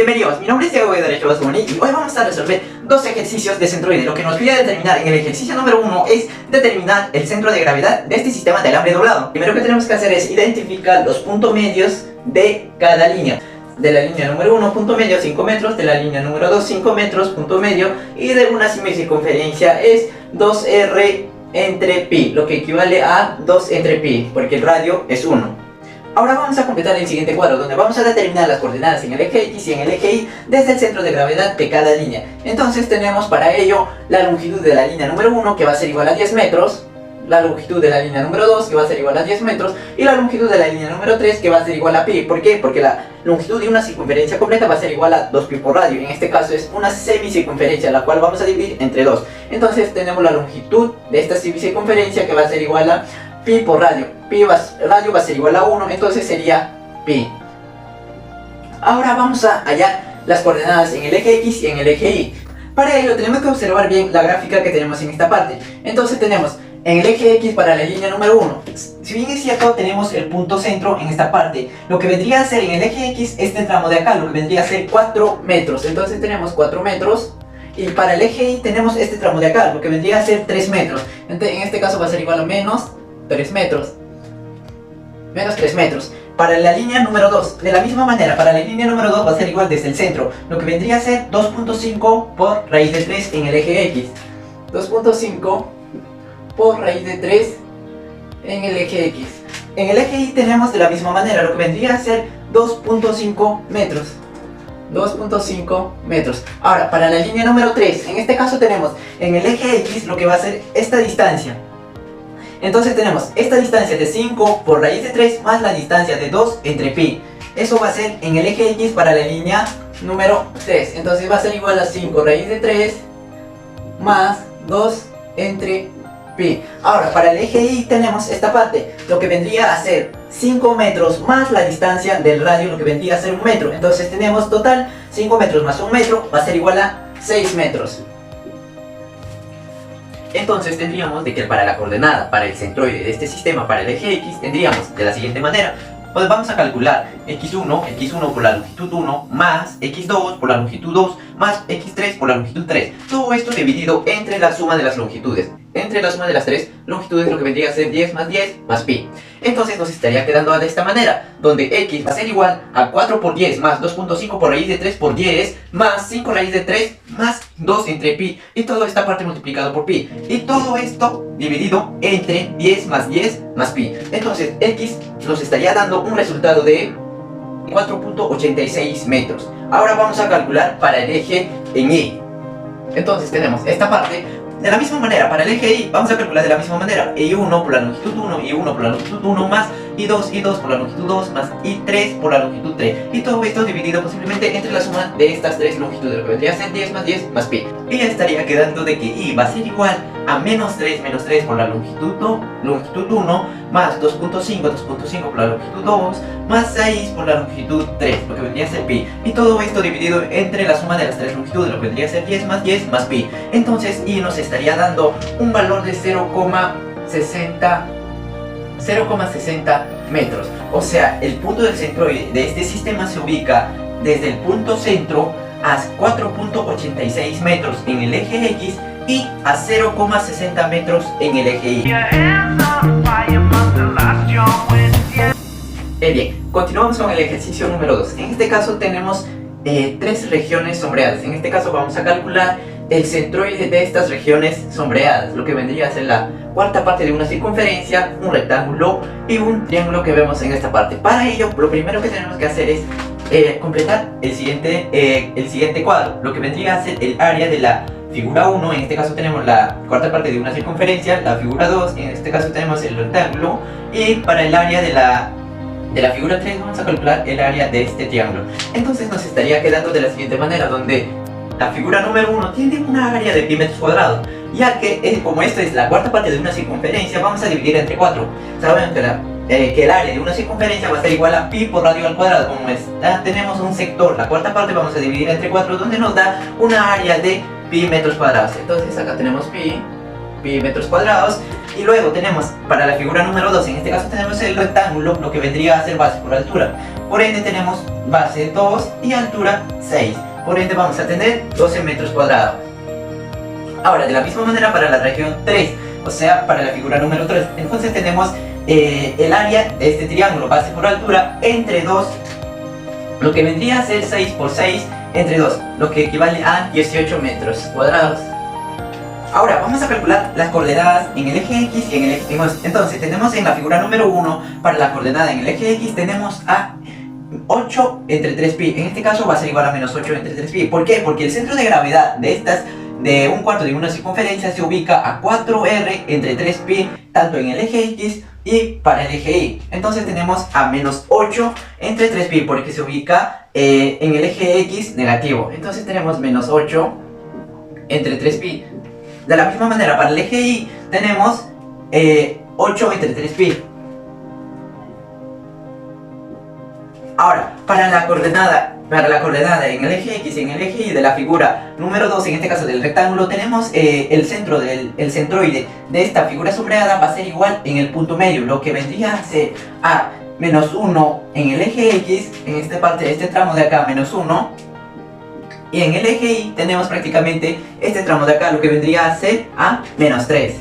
Bienvenidos, mi nombre es Diego de Derecho Basumani y hoy vamos a resolver dos ejercicios de centroide. Lo que nos pide determinar en el ejercicio número 1 es determinar el centro de gravedad de este sistema de alambre doblado. Primero que tenemos que hacer es identificar los puntos medios de cada línea. De la línea número 1, punto medio 5 metros, de la línea número 2, 5 metros, punto medio, y de una semicircunferencia es 2r entre pi, lo que equivale a 2 entre pi, porque el radio es 1. Ahora vamos a completar el siguiente cuadro, donde vamos a determinar las coordenadas en el eje X y en el eje Y desde el centro de gravedad de cada línea. Entonces tenemos para ello la longitud de la línea número 1, que va a ser igual a 10 metros, la longitud de la línea número 2, que va a ser igual a 10 metros, y la longitud de la línea número 3, que va a ser igual a pi. ¿Por qué? Porque la longitud de una circunferencia completa va a ser igual a 2 pi por radio. En este caso es una semicircunferencia, la cual vamos a dividir entre 2. Entonces tenemos la longitud de esta semicircunferencia, que va a ser igual a pi por radio. Radio va a ser igual a 1, entonces sería pi. Ahora vamos a hallar las coordenadas en el eje X y en el eje Y. Para ello tenemos que observar bien la gráfica que tenemos en esta parte. Entonces tenemos en el eje X para la línea número 1. Si bien es cierto, tenemos el punto centro en esta parte. Lo que vendría a ser en el eje X, este tramo de acá, lo que vendría a ser 4 metros. Entonces tenemos 4 metros. Y para el eje Y tenemos este tramo de acá, lo que vendría a ser 3 metros. Entonces, en este caso va a ser igual a menos 3 metros. Menos 3 metros. Para la línea número 2, de la misma manera, para la línea número 2 va a ser igual desde el centro, lo que vendría a ser 2.5 por raíz de 3 en el eje X. 2.5 por raíz de 3 en el eje X. En el eje Y tenemos de la misma manera, lo que vendría a ser 2.5 metros. 2.5 metros. Ahora, para la línea número 3, en este caso tenemos en el eje X lo que va a ser esta distancia. Entonces tenemos esta distancia de 5 por raíz de 3 más la distancia de 2 entre pi. Eso va a ser en el eje X para la línea número 3. Entonces va a ser igual a 5 raíz de 3 más 2 entre pi. Ahora para el eje Y tenemos esta parte, lo que vendría a ser 5 metros más la distancia del radio, lo que vendría a ser 1 metro. Entonces tenemos total 5 metros más 1 metro va a ser igual a 6 metros. Entonces tendríamos de que para la coordenada, para el centroide de este sistema, para el eje X, tendríamos de la siguiente manera. Pues vamos a calcular x1 por la longitud 1 más x2 por la longitud 2 más x3 por la longitud 3. Todo esto dividido entre la suma de las longitudes. Entre la suma de las tres longitudes, lo que vendría a ser 10 más pi. Entonces nos estaría quedando de esta manera, donde x va a ser igual a 4 por 10 más 2.5 por raíz de 3 por 10 más 5 raíz de 3 más 2 entre pi. Y toda esta parte multiplicado por pi. Y todo esto dividido entre 10 más pi. Entonces x nos estaría dando un resultado de 4.86 metros. Ahora vamos a calcular para el eje en Y. Entonces tenemos esta parte. De la misma manera, para el eje Y vamos a calcular de la misma manera. Y1 por la longitud 1, Y1 por la longitud 1 más Y2 por la longitud 2 más Y3 por la longitud 3. Y todo esto dividido posiblemente entre la suma de estas tres longitudes, lo que vendría a ser 10 más pi. Y ya estaría quedando de que Y va a ser igual a menos 3 por la longitud 1 más 2.5 por la longitud 2 más 6 por la longitud 3, lo que vendría a ser pi. Y todo esto dividido entre la suma de las tres longitudes, lo que vendría a ser 10 más pi. Entonces Y nos estaría dando un valor de 0,60 metros. O sea, el punto del centroide de este sistema se ubica desde el punto centro a 4.86 metros en el eje X y a 0,60 metros en el eje Y. Bien, continuamos con el ejercicio número 2. En este caso tenemos tres regiones sombreadas. En este caso vamos a calcular el centroide de estas regiones sombreadas, lo que vendría a ser la cuarta parte de una circunferencia, un rectángulo y un triángulo que vemos en esta parte. Para ello, lo primero que tenemos que hacer es completar el siguiente cuadro, lo que vendría a ser el área de la figura 1. En este caso tenemos la cuarta parte de una circunferencia, la figura 2, en este caso tenemos el rectángulo, y para el área de la figura 3 vamos a calcular el área de este triángulo. Entonces nos estaría quedando de la siguiente manera, donde la figura número 1 tiene una área de pi metros cuadrados, ya que como esta es la cuarta parte de una circunferencia, vamos a dividir entre 4. Sabemos que el área de una circunferencia va a ser igual a pi por radio al cuadrado. Como tenemos un sector, la cuarta parte vamos a dividir entre 4, donde nos da una área de pi metros cuadrados. Entonces acá tenemos pi pi metros cuadrados. Y luego tenemos para la figura número 2, en este caso tenemos el rectángulo, lo que vendría a ser base por altura. Por ende tenemos base 2 y altura 6. Por ende vamos a tener 12 metros cuadrados. Ahora, de la misma manera para la región 3, o sea, para la figura número 3, entonces tenemos el área de este triángulo, base por altura, entre 2, lo que vendría a ser 6 por 6 entre 2, lo que equivale a 18 metros cuadrados. Ahora vamos a calcular las coordenadas en el eje X y en el eje Y. Entonces tenemos en la figura número 1, para la coordenada en el eje X tenemos a 8 entre 3pi. En este caso va a ser igual a menos 8 entre 3pi. ¿Por qué? Porque el centro de gravedad de un cuarto de una circunferencia se ubica a 4r entre 3pi, tanto en el eje X y para el eje Y. Entonces tenemos a menos 8 entre 3pi porque se ubica en el eje X negativo. Entonces tenemos menos 8 entre 3pi. De la misma manera para el eje Y tenemos 8 entre 3pi. Ahora, para la coordenada en el eje X y en el eje Y de la figura número 2, en este caso del rectángulo, tenemos el centroide de esta figura sombreada va a ser igual en el punto medio, lo que vendría a ser a menos 1 en el eje X, en esta parte, este tramo de acá, menos 1. Y en el eje Y tenemos prácticamente este tramo de acá, lo que vendría a ser a menos 3.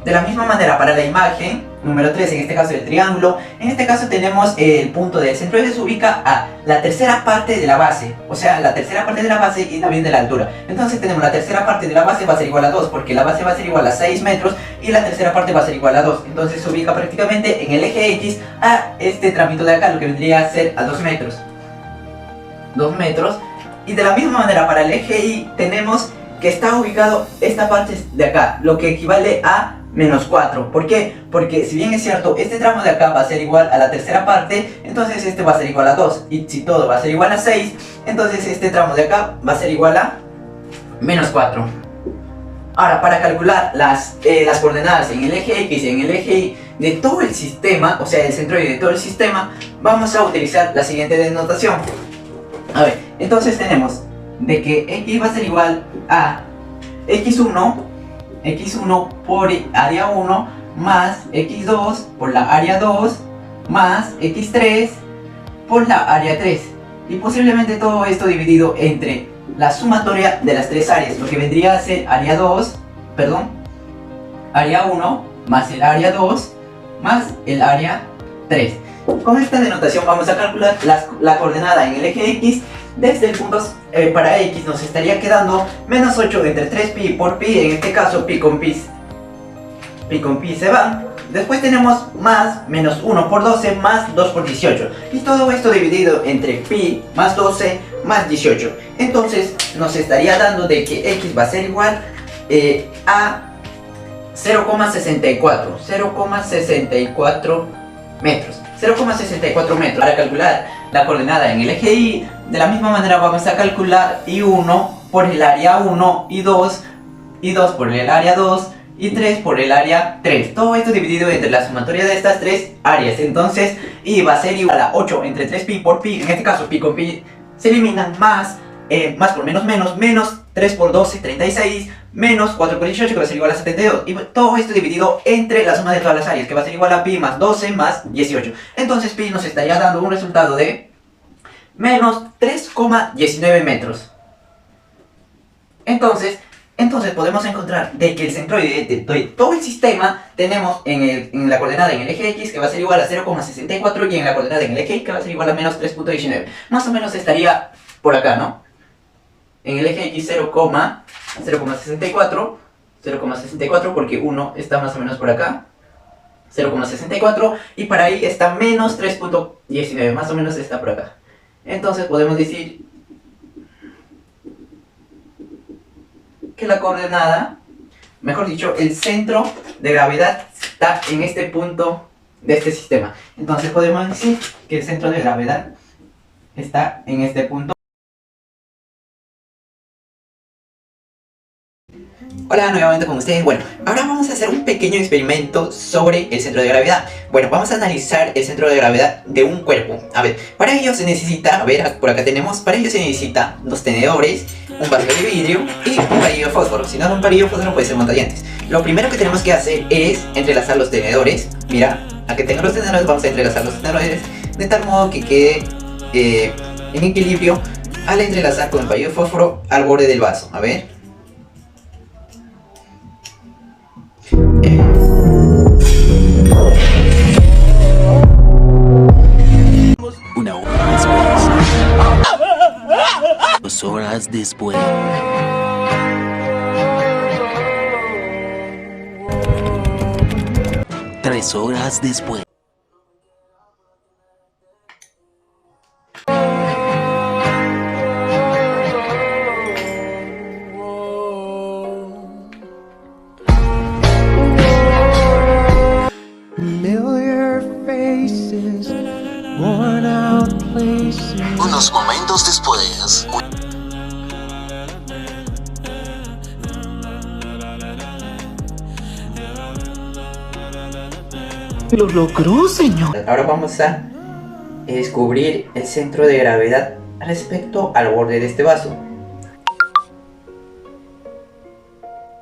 De la misma manera para la imagen número 3, en este caso el triángulo, en este caso tenemos el punto del centroide se ubica a la tercera parte de la base, o sea, la tercera parte de la base y también de la altura. Entonces tenemos la tercera parte de la base va a ser igual a 2, porque la base va a ser igual a 6 metros y la tercera parte va a ser igual a 2. Entonces se ubica prácticamente en el eje X a este tramito de acá, lo que vendría a ser a 2 metros. 2 metros. Y de la misma manera para el eje Y tenemos que está ubicado esta parte de acá, lo que equivale a menos 4. ¿Por qué? Porque si bien es cierto, este tramo de acá va a ser igual a la tercera parte, entonces este va a ser igual a 2. Y si todo va a ser igual a 6, entonces este tramo de acá va a ser igual a menos 4. Ahora, para calcular las coordenadas en el eje X y en el eje Y de todo el sistema, o sea, el centroide de todo el sistema, vamos a utilizar la siguiente denotación. A ver, entonces tenemos de que X va a ser igual a x1 por área 1 más x2 por la área 2 más x3 por la área 3. Y posiblemente todo esto dividido entre la sumatoria de las tres áreas, lo que vendría a ser área 1 más el área 2 más el área 3. Con esta denotación vamos a calcular la coordenada en el eje X. Desde el punto para X nos estaría quedando menos 8 entre 3pi por pi, en este caso pi con pi se va. Después tenemos más menos 1 por 12 más 2 por 18. Y todo esto dividido entre pi más 12 más 18. Entonces nos estaría dando de que X va a ser igual a 0,64 metros. 0,64 metros. Para calcular la coordenada en el eje Y, de la misma manera vamos a calcular Y1 por el área 1, Y2 por el área 2 y 3 por el área 3. Todo esto dividido entre la sumatoria de estas tres áreas. Entonces Y va a ser igual a 8 entre 3pi por pi, en este caso pi con pi se eliminan, más por menos 3 por 12, 36, menos 4 por 18, que va a ser igual a 72. Y todo esto dividido entre la suma de todas las áreas, que va a ser igual a pi más 12 más 18. Entonces pi nos estaría dando un resultado de menos 3,19 metros. Entonces podemos encontrar de que el centroide de todo el sistema tenemos en la coordenada en el eje X, que va a ser igual a 0,64, y en la coordenada en el eje Y, que va a ser igual a menos 3,19. Más o menos estaría por acá, ¿no? En el eje X 0,64, porque 1 está más o menos por acá, 0,64, y para ahí está menos 3,19, más o menos está por acá. Entonces podemos decir que la coordenada, mejor dicho, el centro de gravedad está en este punto de este sistema. Entonces podemos decir que el centro de gravedad está en este punto. Hola, nuevamente con ustedes. Bueno, ahora vamos a hacer un pequeño experimento sobre el centro de gravedad. Bueno, vamos a analizar el centro de gravedad de un cuerpo. A ver, para ello se necesita, a ver, por acá tenemos, para ello se necesita dos tenedores, un vaso de vidrio y un palillo de fósforo. Si no es un palillo de fósforo, puede ser montañantes. Lo primero que tenemos que hacer es entrelazar los tenedores. Mira, a que tengo los tenedores, vamos a entrelazar los tenedores de tal modo que quede en equilibrio al entrelazar con el palillo de fósforo al borde del vaso. A ver. Una hora después. 2 horas después. 3 horas después. Unos momentos después. ¡Lo logró, señor! Ahora vamos a descubrir el centro de gravedad respecto al borde de este vaso.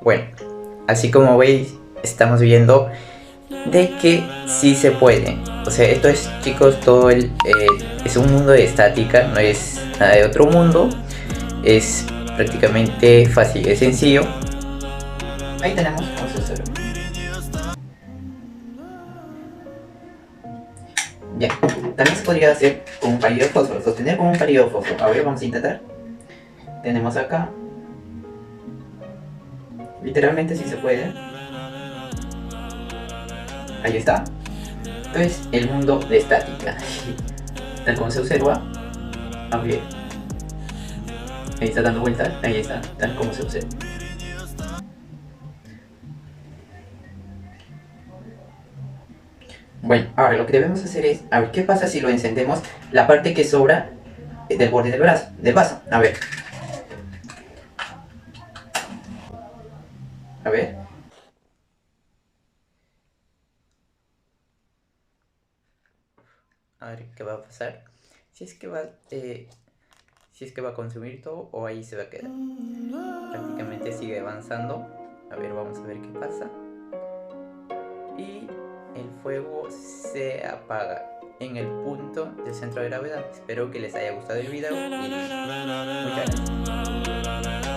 Bueno, así como veis, estamos viendo de que sí se puede. O sea, esto es, chicos, todo es un mundo de estática, no es nada de otro mundo. Es prácticamente fácil, es sencillo. Ahí tenemos, vamos a hacerlo. Ya, también se podría hacer con un palillo de fósforo, sostener con un palillo de fósforo. A ver, vamos a intentar. Tenemos acá. Literalmente sí se puede. Ahí está. Esto es el mundo de estática. Tal como se observa. A ver. Ahí está dando vueltas. Ahí está, tal como se observa. Bueno, ahora lo que debemos hacer es, a ver, ¿qué pasa si lo encendemos la parte que sobra del borde del vaso? A ver. A ver. A ver qué va a pasar. Si es que va a consumir todo o ahí se va a quedar. Prácticamente sigue avanzando. A ver, vamos a ver qué pasa. Y el fuego se apaga en el punto del centro de gravedad. Espero que les haya gustado el video y muchas gracias.